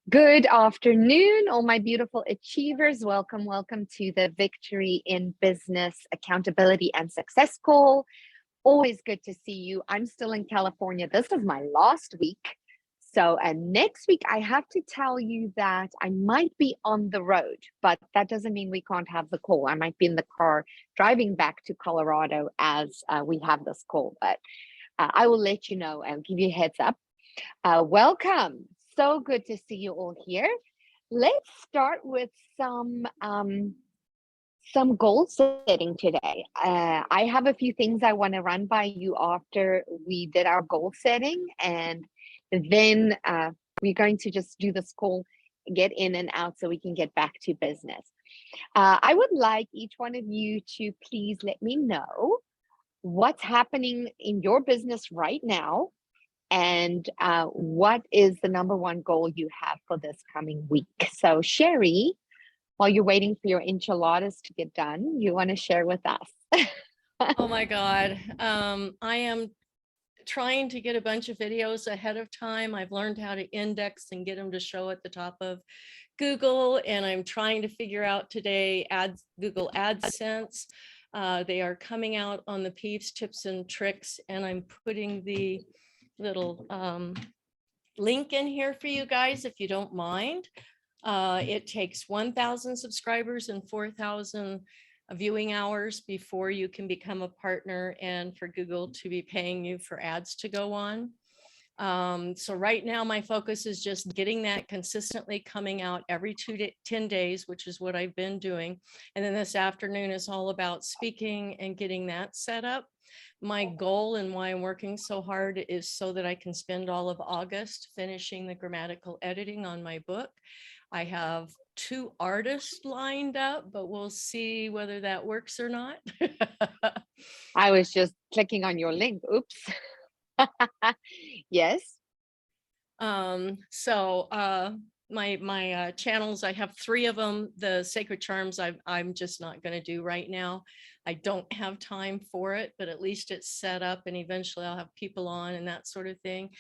Good afternoon, all my beautiful achievers. Welcome, welcome to the Victory in Business Accountability and Success Call. Always good to see you. I'm still in California. This is my last week. So, next week, I have to tell you that I might be on the road, but that doesn't mean we can't have the call. I might be in the car driving back to Colorado as we have this call, but I will let you know and give you a heads up. Welcome. So good to see you all here. Let's start with some goal setting today. I have a few things I want to run by you after we did our goal setting, and then we're going to just do this call, get in and out so we can get back to business. I would like each one of you to please let me know what's happening in your business right now and what is the number one goal you have for this coming week. So Sherry, while you're waiting for your enchiladas to get done, you want to share with us? Oh my God. I am trying to get a bunch of videos ahead of time. I've learned how to index and get them to show at the top of Google, and I'm trying to figure out today Google AdSense. They are coming out on the Peeves tips and tricks, and I'm putting the little link in here for you guys if you don't mind. It takes 1,000 subscribers and 4,000 viewing hours before you can become a partner and for Google to be paying you for ads to go on. So right now my focus is just getting that consistently coming out every 10 days, which is what I've been doing. And then this afternoon is all about speaking and getting that set up. My goal and why I'm working so hard is so that I can spend all of August finishing the grammatical editing on my book. I have 2 artists lined up, but we'll see whether that works or not. I was just clicking on your link. Oops. Yes. My channels, I have 3 of them. The Sacred Charms, I'm just not going to do right now. I don't have time for it, but at least it's set up and eventually I'll have people on and that sort of thing.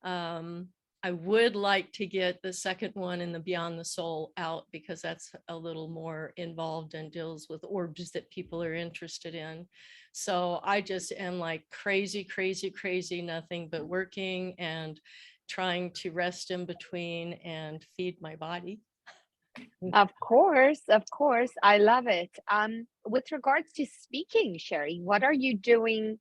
I would like to get the second one in the Beyond the Soul out because that's a little more involved and deals with orbs that people are interested in. So I just am like crazy, nothing but working and trying to rest in between and feed my body. Of course, of course. I love it. With regards to speaking, Sherry, what are you doing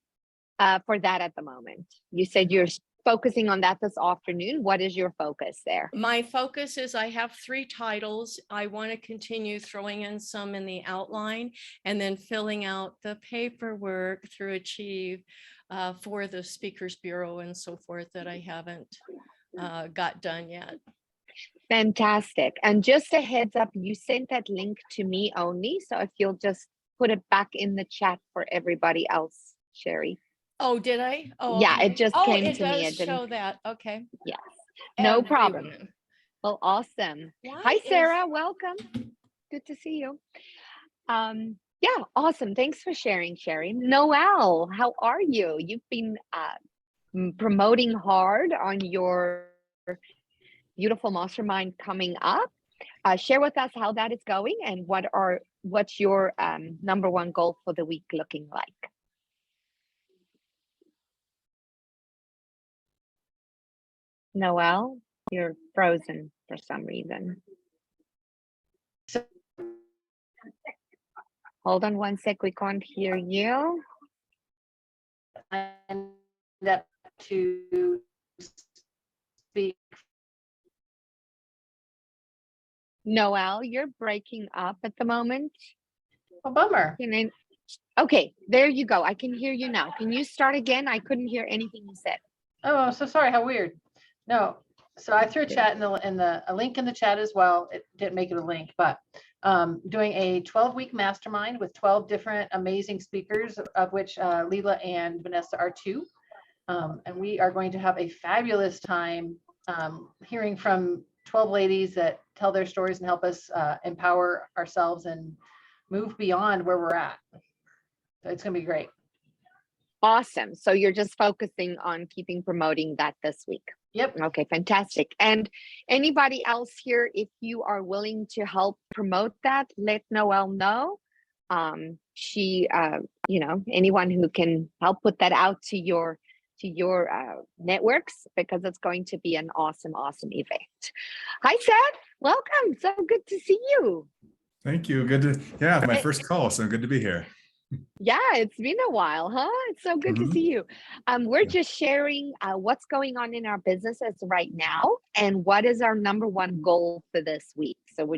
for that at the moment? You said you're focusing on that this afternoon. What is your focus there? My focus is I have 3 titles. I want to continue throwing in some in the outline and then filling out the paperwork through Achieve for the Speakers Bureau and so forth that I haven't got done yet. Fantastic. And just a heads up, you sent that link to me only. So if you'll just put it back in the chat for everybody else, Sherry. Oh, did I? Oh, yeah, okay. it just came to me. It does show that. Okay. Yes. No problem. Everyone. Well, awesome. Hi, Sarah. Welcome. Good to see you. Yeah, awesome. Thanks for sharing, Sherry. Noelle, how are you? You've been promoting hard on your beautiful mastermind coming up. Share with us how that is going and what's your number one goal for the week looking like. Noelle, you're frozen for some reason. Hold on one sec, we can't hear you. Up to speak. Noelle, you're breaking up at the moment. Oh, bummer. Okay, there you go. I can hear you now. Can you start again? I couldn't hear anything you said. Oh, I'm so sorry. How weird. No. So I threw a chat a link in the chat as well. It didn't make it a link, but doing a 12-week mastermind with 12 different amazing speakers, of which Leela and Vanessa are 2. And we are going to have a fabulous time hearing from 12 ladies that tell their stories and help us empower ourselves and move beyond where we're at. So it's going to be great. Awesome. So you're just focusing on keeping promoting that this week. Yep. Okay, fantastic. And anybody else here, if you are willing to help promote that, let Noelle know. She, anyone who can help put that out to your networks, because it's going to be an awesome, awesome event. Hi, Seth. Welcome. So good to see you. Thank you. Yeah, my first call, so good to be here. Yeah, it's been a while, huh? It's so good to see you. We're just sharing what's going on in our businesses right now and what is our number one goal for this week. So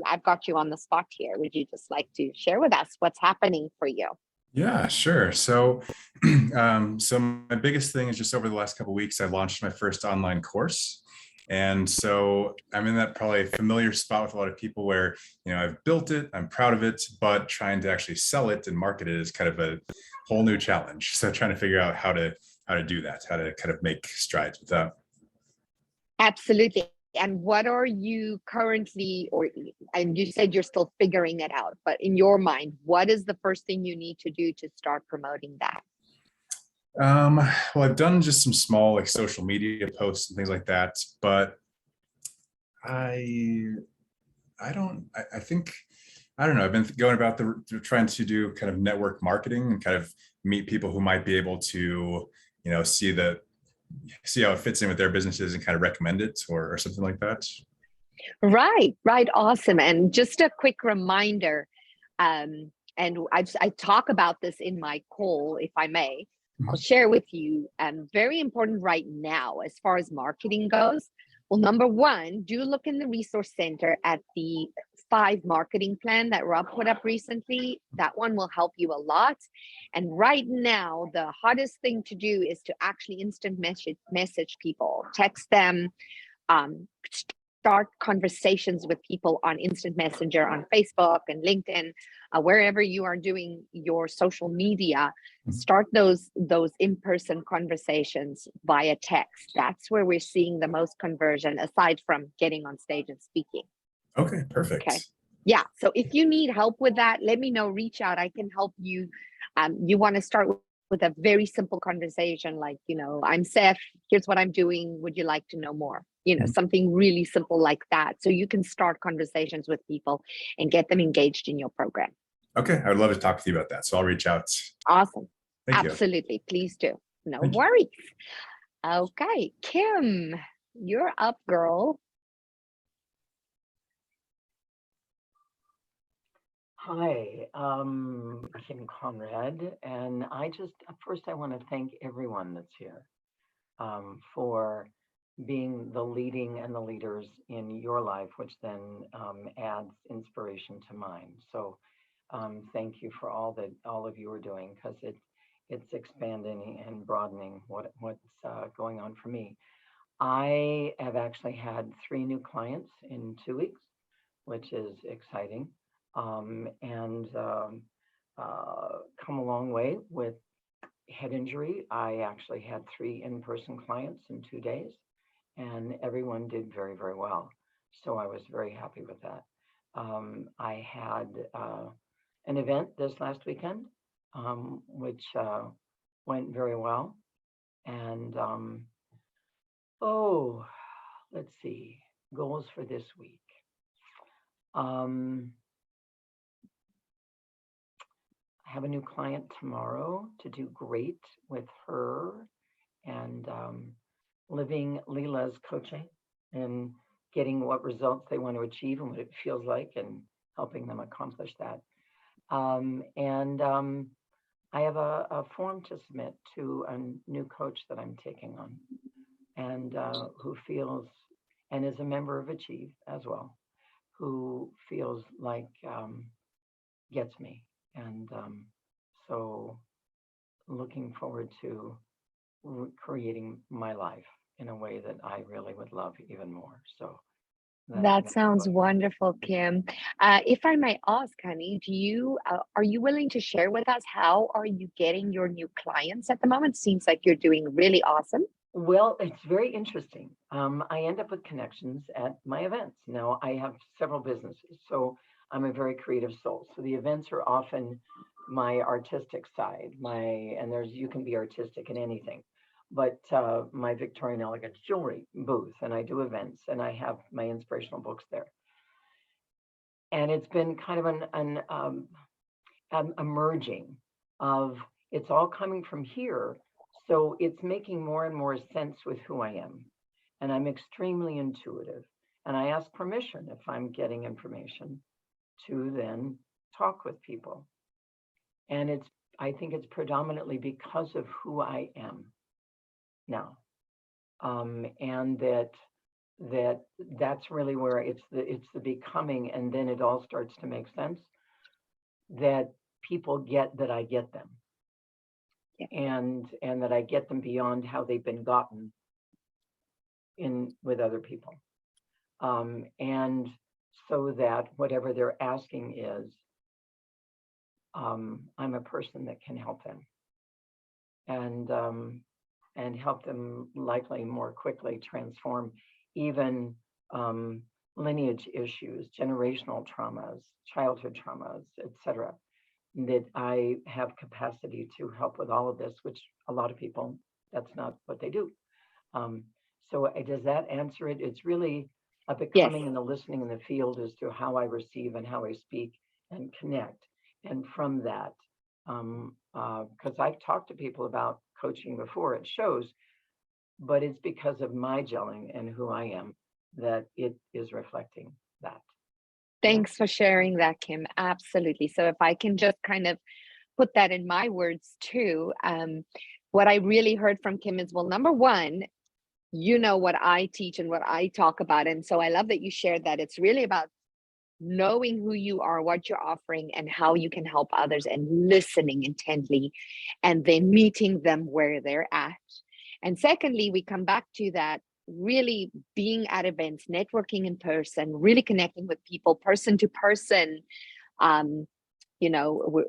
I've got you on the spot here. Would you just like to share with us what's happening for you? Yeah, sure. So, so my biggest thing is just over the last couple of weeks, I launched my first online course. And so I'm in that probably familiar spot with a lot of people where, I've built it, I'm proud of it, but trying to actually sell it and market it is kind of a whole new challenge. So trying to figure out how to do that, how to kind of make strides with that. Absolutely. And what are you currently, and you said you're still figuring it out, but in your mind, what is the first thing you need to do to start promoting that? Well, I've done just some small social media posts and things like that, but I think, I don't know. I've been going about trying to do kind of network marketing and kind of meet people who might be able to, see how it fits in with their businesses and kind of recommend it or something like that. Right. Awesome. And just a quick reminder, and I talk about this in my call, if I may. I'll share with you, very important right now as far as marketing goes. Well, number one, do look in the resource center at the 5 marketing plan that Rob put up recently. That one will help you a lot. And right now, the hottest thing to do is to actually instant message people, text them, start conversations with people on instant messenger on Facebook and LinkedIn, wherever you are doing your social media. Start those in-person conversations via text. That's where we're seeing the most conversion, aside from getting on stage and speaking. Okay, perfect. Okay. Yeah. So if you need help with that, let me know, reach out. I can help you. You want to start with a very simple conversation like, I'm Seth, here's what I'm doing. Would you like to know more? Something really simple like that. So you can start conversations with people and get them engaged in your program. Okay. I would love to talk with you about that. So I'll reach out. Awesome. Thank Absolutely. You. Please do. No Thank worries. You. Okay. Kim, you're up, girl. Hi, Kim Conrad, and first I want to thank everyone that's here for being the leading and the leaders in your life, which then adds inspiration to mine. So thank you for all of you are doing, because it's expanding and broadening what's going on for me. I have actually had 3 new clients in 2 weeks, which is exciting. And come a long way with head injury. I actually had 3 in-person clients in 2 days, and everyone did very, very well. So I was very happy with that. I had an event this last weekend, which went very well. And let's see, goals for this week. I have a new client tomorrow to do great with her, and living Leela's coaching and getting what results they want to achieve and what it feels like, and helping them accomplish that. I have a form to submit to a new coach that I'm taking on, and who feels, and is a member of Achieve as well, who feels like gets me. And so looking forward to creating my life in a way that I really would love even more. So that sounds wonderful, Kim. If I may ask, honey, are you willing to share with us how are you getting your new clients at the moment? Seems like you're doing really awesome. Well, it's very interesting. I end up with connections at my events. Now, I have several businesses, so I'm a very creative soul. So the events are often my artistic side, and you can be artistic in anything, but my Victorian elegance jewelry booth, and I do events, and I have my inspirational books there. And it's been kind of a merging of, it's all coming from here, so it's making more and more sense with who I am. And I'm extremely intuitive, and I ask permission if I'm getting information to then talk with people. And I think it's predominantly because of who I am now. And that's really where it's the becoming, and then it all starts to make sense, that people get that I get them. Yeah. And that I get them beyond how they've been gotten with other people. And so that whatever they're asking is, I'm a person that can help them, and help them likely more quickly transform even lineage issues, generational traumas, childhood traumas, etc. That I have capacity to help with all of this, which a lot of people, that's not what they do. So does that answer it? It's really a becoming and the listening in the field as to how I receive and how I speak and connect. And from that, because I've talked to people about coaching before at shows, but it's because of my gelling and who I am that it is reflecting that. Thanks for sharing that, Kim. Absolutely. So if I can just kind of put that in my words too, what I really heard from Kim is, well, number one, you know what I teach and what I talk about. And so I love that you shared that. It's really about knowing who you are, what you're offering, and how you can help others, and listening intently, and then meeting them where they're at. And secondly, we come back to that, really being at events, networking in person, really connecting with people, person to person, you know,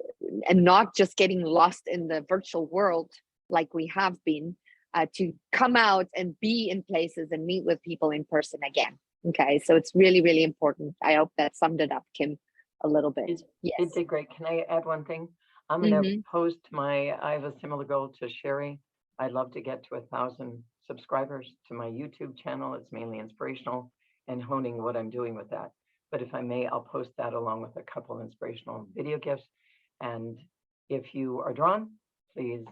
and not just getting lost in the virtual world like we have been, to come out and be in places and meet with people in person again. Okay, so it's really, really important. I hope that summed it up, Kim, a little bit. Yes. It did great. Can I add one thing? I'm going to post I have a similar goal to Sherry. I'd love to get to 1,000 subscribers to my YouTube channel. It's mainly inspirational and honing what I'm doing with that. But if I may, I'll post that along with a couple of inspirational video gifts. And if you are drawn, please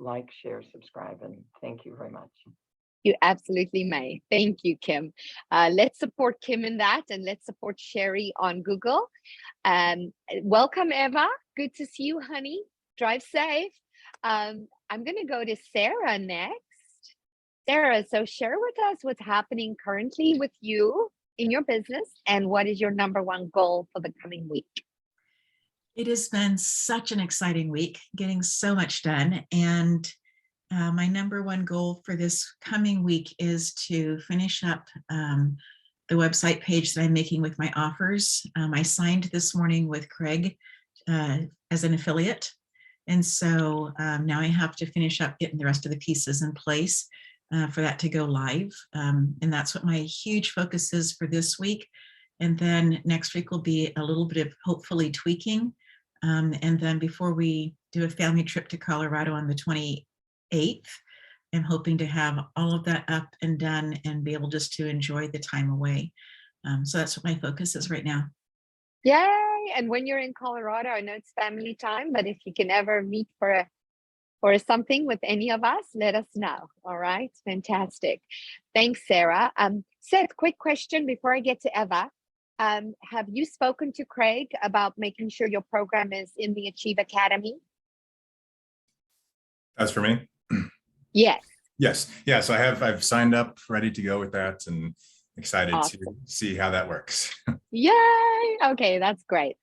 like, share, subscribe, and thank you very much. You absolutely may. Thank you, Kim. Let's support Kim in that, and let's support Sherry on Google. Welcome, Eva. Good to see you, honey. Drive safe. I'm going to go to Sarah next. Sarah, so share with us what's happening currently with you in your business, and what is your number one goal for the coming week? It has been such an exciting week, getting so much done. And my number one goal for this coming week is to finish up the website page that I'm making with my offers. I signed this morning with Craig as an affiliate. And so now I have to finish up getting the rest of the pieces in place for that to go live. And that's what my huge focus is for this week. And then next week will be a little bit of hopefully tweaking. And then before we do a family trip to Colorado on the 28th, I'm hoping to have all of that up and done and be able just to enjoy the time away. So that's what my focus is right now. Yay! And when you're in Colorado, I know it's family time, but if you can ever meet for something with any of us, let us know. All right, fantastic. Thanks, Sarah. Seth, quick question before I get to Eva. Have you spoken to Craig about making sure your program is in the Achieve Academy? That's for me? Yes. Yes. Yeah. So I've signed up, ready to go with that, and excited to see how that works. Yay. Okay, that's great.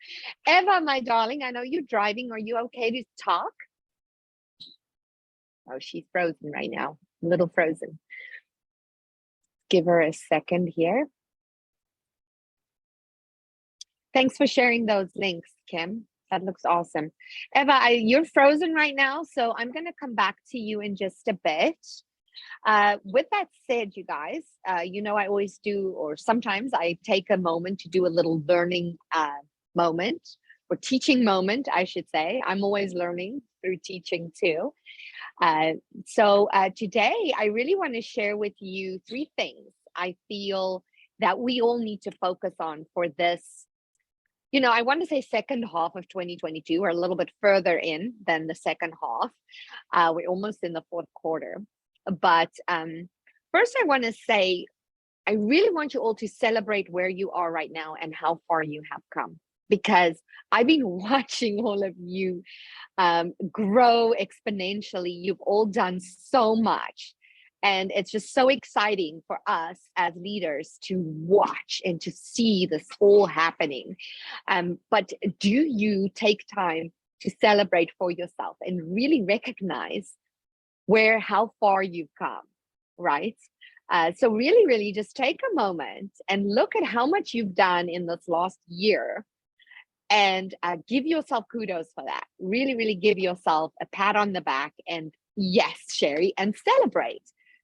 Eva, my darling, I know you're driving. Are you okay to talk? Oh, she's frozen right now. A little frozen. Give her a second here. Thanks for sharing those links, Kim. That looks awesome. Eva, you're frozen right now, so I'm going to come back to you in just a bit. With that said, you guys, you know, I always do, or sometimes I take a moment to do a little learning moment or teaching moment, I should say. I'm always learning through teaching too. So today, I really want to share with you 3 things I feel that we all need to focus on for this. I want to say second half of 2022. We're a little bit further in than the second half. We're almost in the fourth quarter. But first, I want to say, I really want you all to celebrate where you are right now and how far you have come, because I've been watching all of you grow exponentially. You've all done so much. And it's just so exciting for us as leaders to watch and to see this all happening. But do you take time to celebrate for yourself and really recognize how far you've come, right? So really, really just take a moment and look at how much you've done in this last year, and give yourself kudos for that. Really, really give yourself a pat on the back, and yes, Sherry, and celebrate.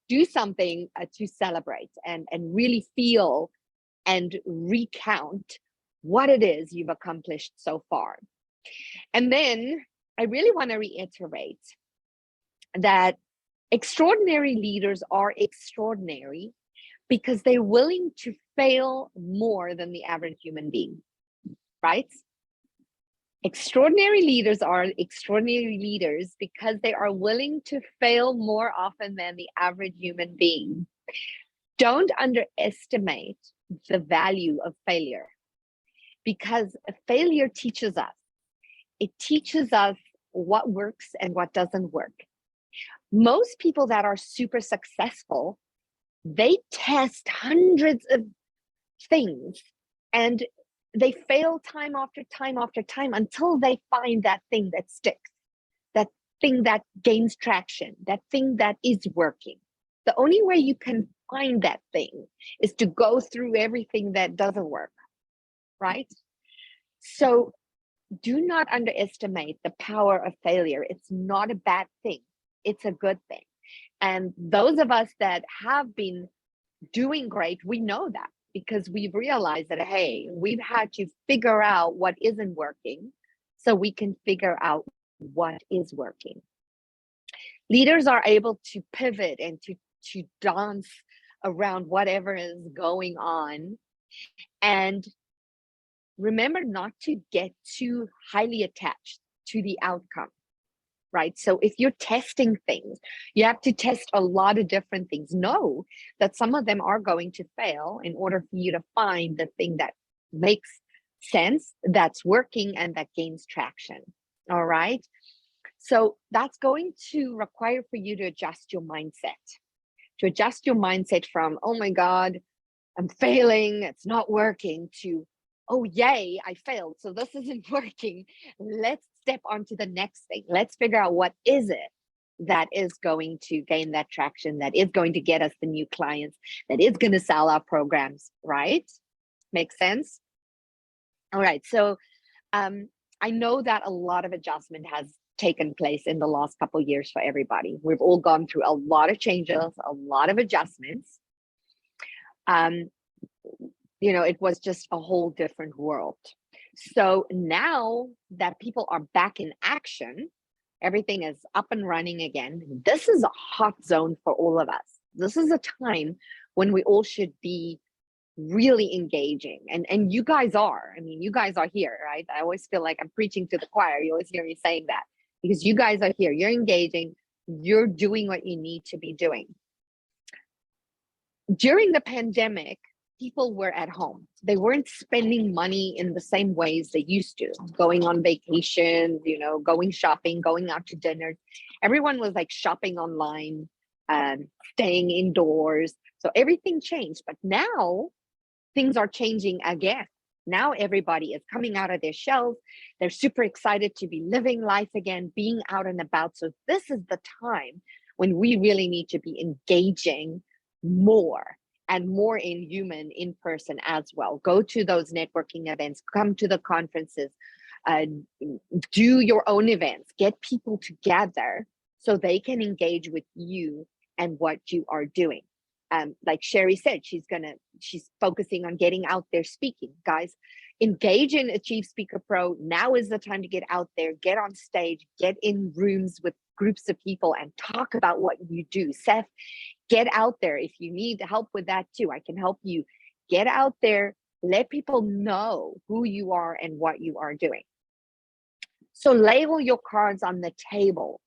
Do something to celebrate and really feel and recount what it is you've accomplished so far. And then I really want to reiterate that extraordinary leaders are extraordinary because they're willing to fail more than the average human being, right? Extraordinary leaders are extraordinary leaders because they are willing to fail more often than the average human being. Don't underestimate the value of failure, because a failure teaches us. It teaches us what works and what doesn't work. Most people that are super successful, they test hundreds of things and they fail time after time after time until they find that thing that sticks, that thing that gains traction, that thing that is working. The only way you can find that thing is to go through everything that doesn't work, right? So do not underestimate the power of failure. It's not a bad thing. It's a good thing. And those of us that have been doing great, we know that, because we've realized that, hey, we've had to figure out what isn't working so we can figure out what is working. Leaders are able to pivot and to dance around whatever is going on. And remember not to get too highly attached to the outcome, right? So if you're testing things, you have to test a lot of different things. Know that some of them are going to fail in order for you to find the thing that makes sense, that's working, and that gains traction. All right. So that's going to require for you to adjust your mindset from, oh my God, I'm failing, it's not working, to, oh yay, I failed, so this isn't working. Let's step onto the next thing. Let's figure out what is it that is going to gain that traction, that is going to get us the new clients, that is going to sell our programs, right? Makes sense? All right, so I know that a lot of adjustment has taken place in the last couple of years for everybody. We've all gone through a lot of changes, a lot of adjustments. It was just a whole different world. So now that people are back in action, everything is up and running again. This is a hot zone for all of us. This is a time when we all should be really engaging. And you guys are. I mean, you guys are here, right? I always feel like I'm preaching to the choir. You always hear me saying that, because you guys are here. You're engaging. You're doing what you need to be doing. During the pandemic, people were at home. They weren't spending money in the same ways they used to, going on vacations, going shopping, going out to dinner. Everyone was like shopping online, staying indoors. So everything changed. But now things are changing again. Now everybody is coming out of their shells. They're super excited to be living life again, being out and about. So this is the time when we really need to be engaging more and more in person as well. Go to those networking events, come to the conferences, do your own events, get people together so they can engage with you and what you are doing. Like Sherry said, she's focusing on getting out there speaking. Guys, engage in Achieve Speaker Pro. Now is the time to get out there, get on stage, get in rooms with groups of people and talk about what you do. Seth, get out there. If you need help with that too, I can help you. Get out there, let people know who you are and what you are doing. So label your cards on the table.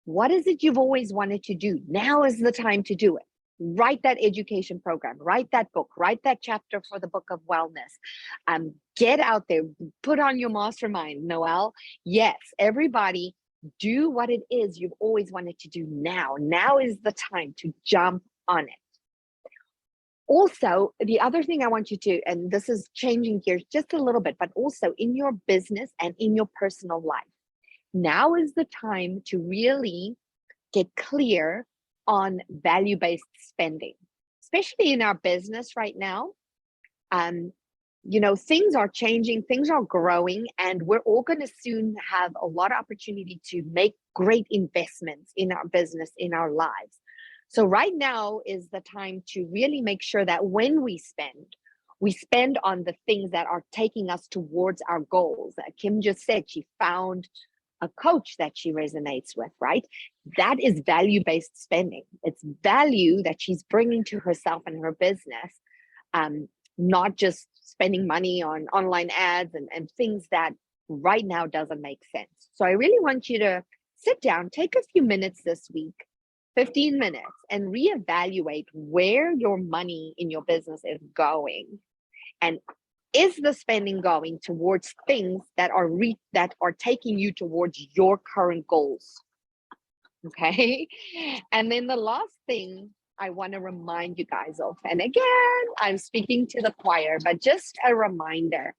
What is it you've always wanted to do? Now is the time to do it. Write that education program, write that book, write that chapter for the Book of Wellness. Get out there, put on your mastermind, Noelle. Yes, everybody, do what it is you've always wanted to do now. Now is the time to jump on it. Also, the other thing I want you to, and this is changing gears just a little bit, but also in your business and in your personal life, now is the time to really get clear on value-based spending, especially in our business right now. Things are changing, things are growing, and we're all going to soon have a lot of opportunity to make great investments in our business, in our lives. So right now is the time to really make sure that when we spend on the things that are taking us towards our goals. Kim just said she found a coach that she resonates with, right? That is value-based spending. It's value that she's bringing to herself and her business, not just spending money on online ads and things that right now doesn't make sense. So I really want you to sit down, take a few minutes this week, 15 minutes, and reevaluate where your money in your business is going. And is the spending going towards things that are taking you towards your current goals? Okay. And then the last thing I want to remind you guys of, and again, I'm speaking to the choir, but just a reminder,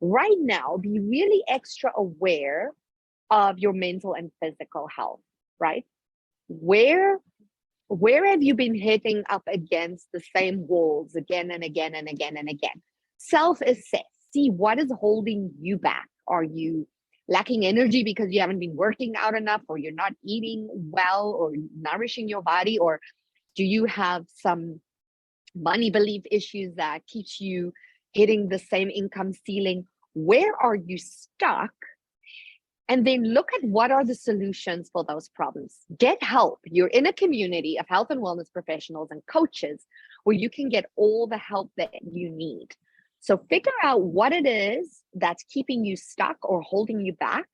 right now, be really extra aware of your mental and physical health, right? Where have you been hitting up against the same walls again and again and again and again? Self-assess, see what is holding you back. Are you lacking energy because you haven't been working out enough, or you're not eating well or nourishing your body, or do you have some money belief issues that keeps you hitting the same income ceiling? Where are you stuck? And then look at what are the solutions for those problems. Get help. You're in a community of health and wellness professionals and coaches where you can get all the help that you need. So figure out what it is that's keeping you stuck or holding you back.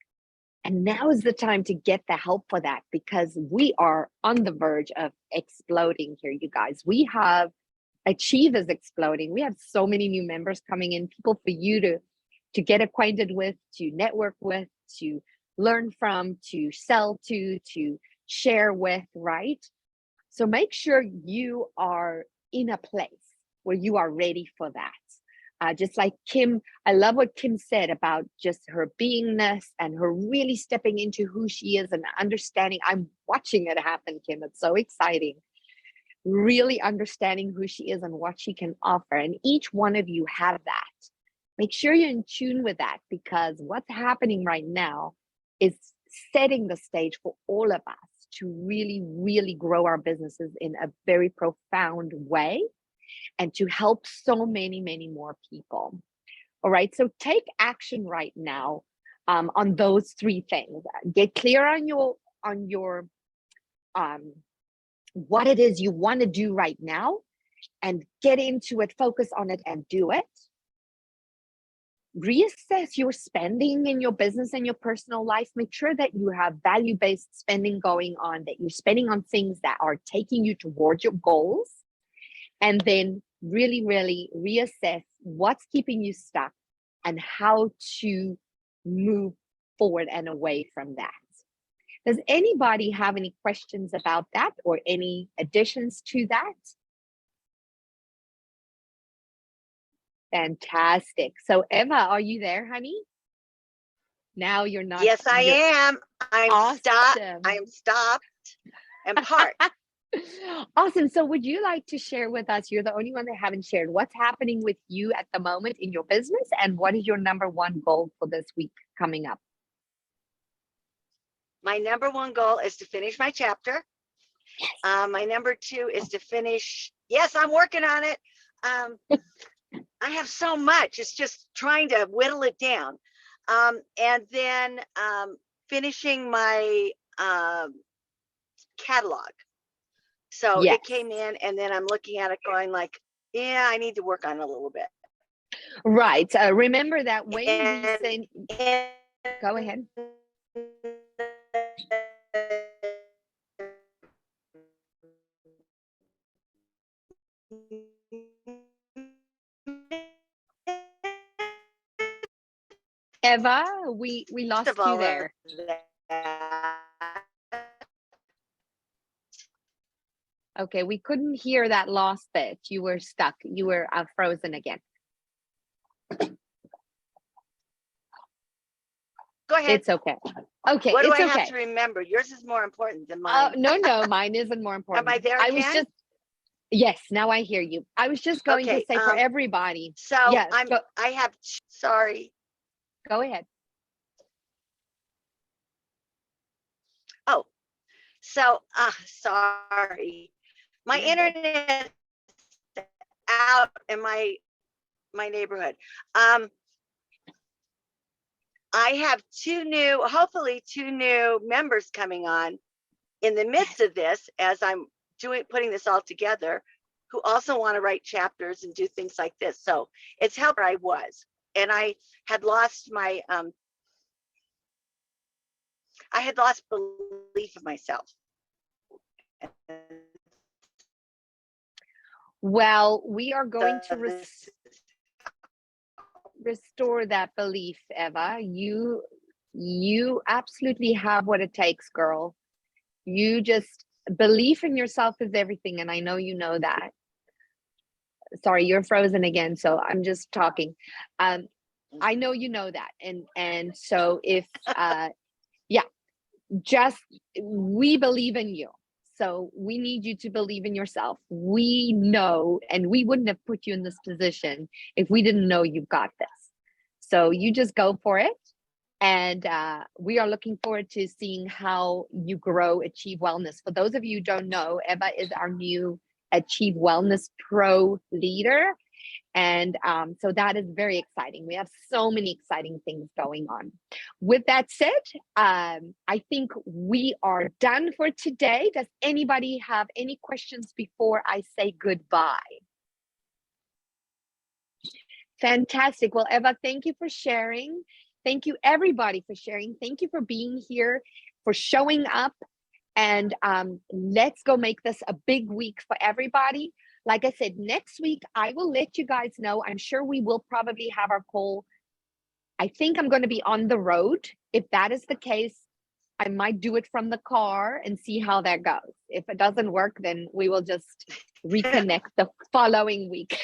And now is the time to get the help for that, because we are on the verge of exploding here, you guys. We have Achieve is exploding. We have so many new members coming in, people for you to get acquainted with, to network with, to learn from, to sell to share with, right? So make sure you are in a place where you are ready for that. Just like Kim, I love what Kim said about just her beingness and her really stepping into who she is and understanding. I'm watching it happen, Kim. It's so exciting. Really understanding who she is and what she can offer. And each one of you have that. Make sure you're in tune with that, because what's happening right now is setting the stage for all of us to really, really grow our businesses in a very profound way and to help so many, many more people. All right, so take action right now on those three things. Get clear on your what it is you want to do right now, and get into it, focus on it and do it. Reassess your spending in your business and your personal life. Make sure that you have value-based spending going on, that you're spending on things that are taking you towards your goals. And then really, really reassess what's keeping you stuck and how to move forward and away from that. Does anybody have any questions about that or any additions to that? Fantastic. So Eva, are you there, honey? Now you're not. Yes, I am. I'm Awesome. stopped and parked. Awesome. So would you like to share with us, you're the only one that haven't shared, what's happening with you at the moment in your business, and what is your number one goal for this week coming up? My number one goal is to finish my chapter. My number two is to finish. Yes, I'm working on it. I have so much. It's just trying to whittle it down. And then finishing my catalog. So Yes. it came in, and then I'm looking at it going like, yeah, I need to work on it a little bit. Right. Remember that when we And- send, and- go ahead. Eva, we lost of you all of there. that, Okay, we couldn't hear that last bit. You were stuck. You were frozen again. go ahead. It's okay. Okay, What do it's I okay. have to remember? Yours is more important than mine. No, mine isn't more important. Am I there I was again? just, yes, now I hear you. I was just going to Okay, say for everybody. So Yes, I have, sorry. go ahead. Oh, so, sorry. My You're good. internet out in my neighborhood. I have hopefully two new members coming on in the midst of this as I'm putting this all together, who also want to write chapters and do things like this. So it's helped where I was. And I had lost my, belief in myself. Well, we are going to this- restore that belief, Eva. You absolutely have what it takes, girl. You just belief in yourself is everything, and I know you know that. Sorry, you're frozen again, so I'm just talking. I know you know that, and so if yeah, just we believe in you. So we need you to believe in yourself. We know, and we wouldn't have put you in this position if we didn't know you've got this. So you just go for it. And we are looking forward to seeing how you grow Achieve Wellness. For those of you who don't know, Eva is our new Achieve Wellness Pro leader. And so that is very exciting. We have so many exciting things going on. With that said, I think we are done for today. Does anybody have any questions before I say goodbye? Fantastic. Well, Eva, thank you for sharing. Thank you, everybody, for sharing. Thank you for being here, for showing up. And let's go make this a big week for everybody. Like I said, next week, I will let you guys know. I'm sure we will probably have our call. I think I'm going to be on the road. If that is the case, I might do it from the car and see how that goes. If it doesn't work, then we will just reconnect the following week.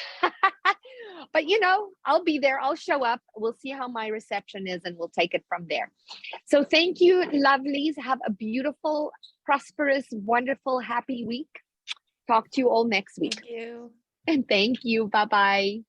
But I'll be there. I'll show up. We'll see how my reception is and we'll take it from there. So thank you, lovelies. Have a beautiful, prosperous, wonderful, happy week. Talk to you all next week. Thank you. And thank you. Bye-bye.